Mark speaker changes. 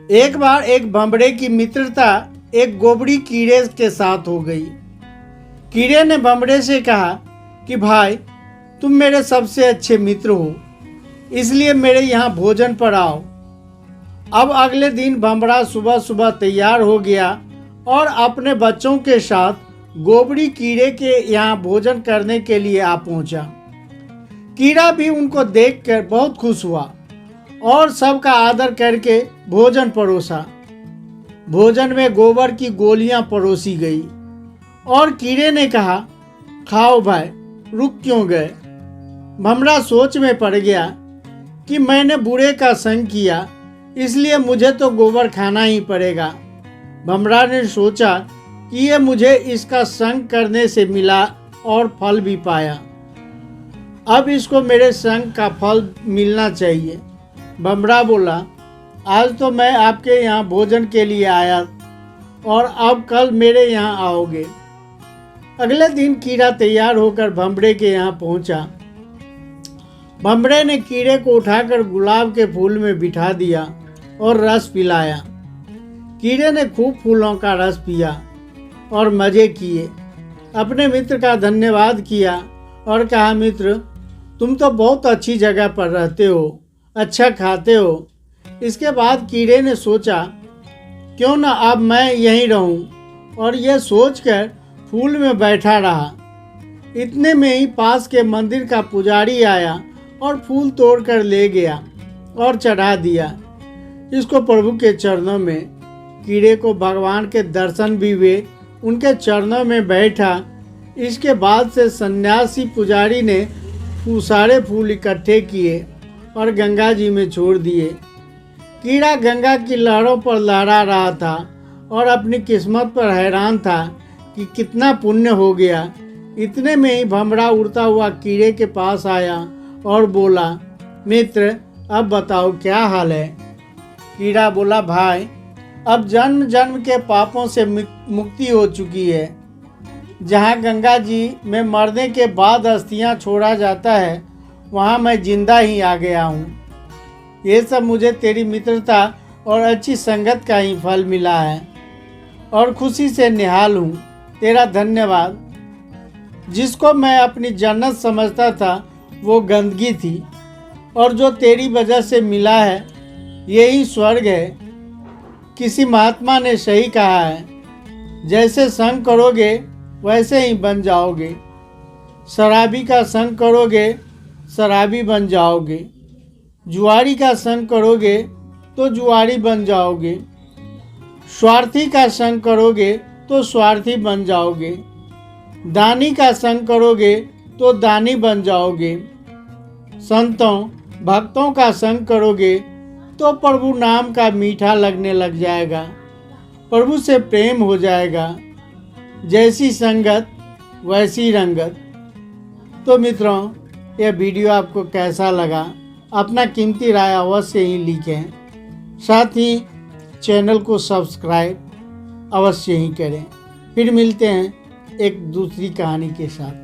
Speaker 1: एक बार एक भंवरे की मित्रता एक गोबरी कीड़े के साथ हो गई। कीड़े ने भंवरे से कहा कि भाई, तुम मेरे सबसे अच्छे मित्र हो, इसलिए मेरे यहाँ भोजन पर आओ। अब अगले दिन भंवरा सुबह सुबह तैयार हो गया और अपने बच्चों के साथ गोबरी कीड़े के यहाँ भोजन करने के लिए आ पहुँचा। कीड़ा भी उनको देखकर बहुत खुश हुआ और सबका आदर करके भोजन परोसा। भोजन में गोबर की गोलियां परोसी गई और कीड़े ने कहा, खाओ भाई, रुक क्यों गए। भंवरा सोच में पड़ गया कि मैंने बुरे का संग किया, इसलिए मुझे तो गोबर खाना ही पड़ेगा। भंवरा ने सोचा कि ये मुझे इसका संग करने से मिला और फल भी पाया, अब इसको मेरे संग का फल मिलना चाहिए। भंवरा बोला, आज तो मैं आपके यहाँ भोजन के लिए आया और अब कल मेरे यहाँ आओगे। अगले दिन कीड़ा तैयार होकर भंवरे के यहाँ पहुँचा। भंवरे ने कीड़े को उठाकर गुलाब के फूल में बिठा दिया और रस पिलाया। कीड़े ने खूब फूलों का रस पिया और मज़े किए। अपने मित्र का धन्यवाद किया और कहा, मित्र, तुम तो बहुत अच्छी जगह पर रहते हो, अच्छा खाते हो। इसके बाद कीड़े ने सोचा, क्यों ना अब मैं यहीं रहूं, और यह सोचकर फूल में बैठा रहा। इतने में ही पास के मंदिर का पुजारी आया और फूल तोड़कर ले गया और चढ़ा दिया। इसको प्रभु के चरणों में। कीड़े को भगवान के दर्शन भी हुए, उनके चरणों में बैठा। इसके बाद से सन्यासी पुजारी ने सारे फूल इकट्ठे किए और गंगा जी में छोड़ दिए। कीड़ा गंगा की लहरों पर लहरा रहा था और अपनी किस्मत पर हैरान था कि कितना पुण्य हो गया। इतने में ही भंवरा उड़ता हुआ कीड़े के पास आया और बोला, मित्र, अब बताओ क्या हाल है। कीड़ा बोला, भाई, अब जन्म जन्म के पापों से मुक्ति हो चुकी है। जहाँ गंगा जी में मरने के बाद अस्थियाँ छोड़ा जाता है, वहाँ मैं जिंदा ही आ गया हूँ। ये सब मुझे तेरी मित्रता और अच्छी संगत का ही फल मिला है और खुशी से निहाल हूँ। तेरा धन्यवाद। जिसको मैं अपनी जन्नत समझता था वो गंदगी थी, और जो तेरी वजह से मिला है यही स्वर्ग है। किसी महात्मा ने सही कहा है, जैसे संग करोगे वैसे ही बन जाओगे। शराबी का संग करोगे, शराबी बन जाओगे। जुआरी का संग करोगे तो जुआरी बन जाओगे। स्वार्थी का संग करोगे तो स्वार्थी बन जाओगे। दानी का संग करोगे तो दानी बन जाओगे। संतों भक्तों का संग करोगे तो प्रभु नाम का मीठा लगने लग जाएगा, प्रभु से प्रेम हो जाएगा। जैसी संगत वैसी रंगत। तो मित्रों, यह वीडियो आपको कैसा लगा, अपना कीमती राय अवश्य ही लिखें। साथ ही चैनल को सब्सक्राइब अवश्य ही करें। फिर मिलते हैं एक दूसरी कहानी के साथ।